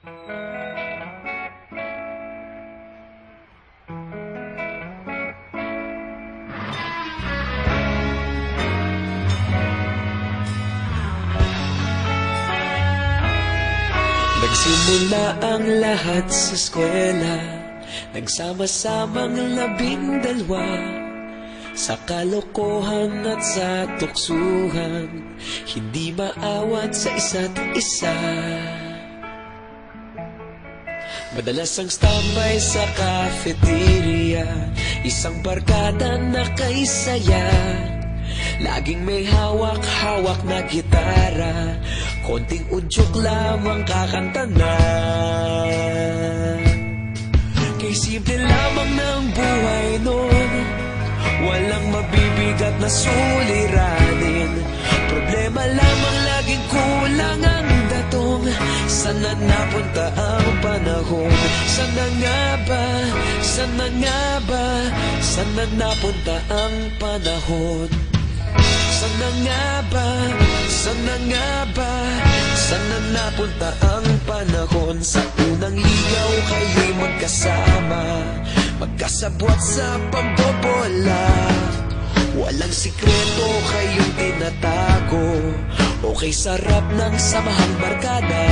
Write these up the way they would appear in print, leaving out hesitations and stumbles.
Nagsimula ang lahat sa eskwela, nagsama-samang 12 sa kalokohan at sa tuksuhan, hindi maawat sa isa't isa. Madalas ang standby sa cafeteria, isang barkada na kay saya. Laging may hawak-hawak na gitara, konting udyok lamang kakanta na. Kay simple lamang ng buhay nun, walang mabibigat na suliranin. Problema lamang laging kulang ang datong. Sana napunta ang panahon? Sana nga ba? Sana nga ba? Sana napunta ang panahon? Sana nga ba? Sana nga ba? Sana napunta ang panahon? Sa unang ligaw kayo'y magkasama, magkasabwat sa pambobola. Walang sikreto kayong tinatago, okay sarap ng samahang barkada.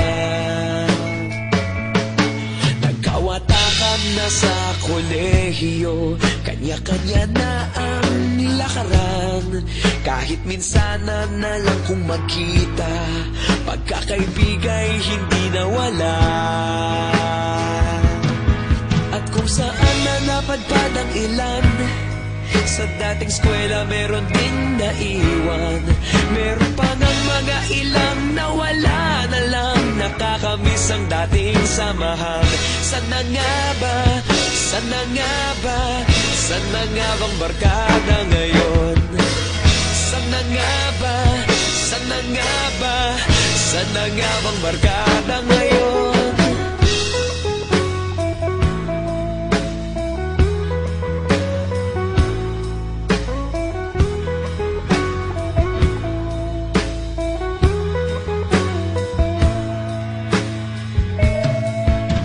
Nagkawatakan na sa kolehiyo, kanya-kanya na ang lakaran. Kahit minsan na lang kung magkita, pagkakaibigay hindi nawala. At kung saan na napadpad ang ilan, sa dating eskwela meron din naiwan. Meron pa ng mga ilang nawala na lang, nakakamiss ang dating samahan. Sana nga ba? Sana nga ba? Sana nga bang barkada ngayon? Sana nga ba? Sana nga ba? Sana nga bang barkada ngayon?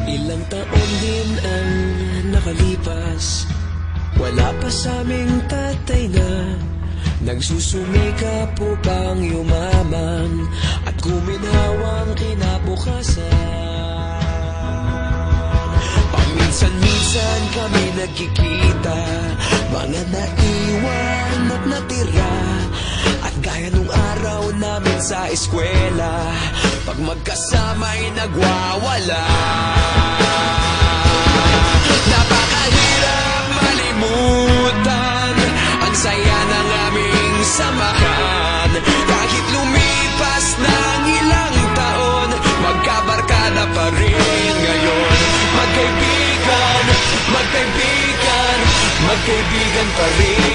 Ilang taon din ang nakalipas, wala pa sa aming tatay na nagsusumikap upang yumaman at kuminhawang kinabukasan. Paminsan-minsan kami nagkikita, mga naiwan at natira. At gaya nung araw namin sa eskwela, pag magkasama'y nagwawala. Napakahirap malimutan ang saya ng aming samahan. Kahit lumipas ng ilang taon, magkabarkada pa rin ngayon. Magkaibigan, magkaibigan, magkaibigan pa rin.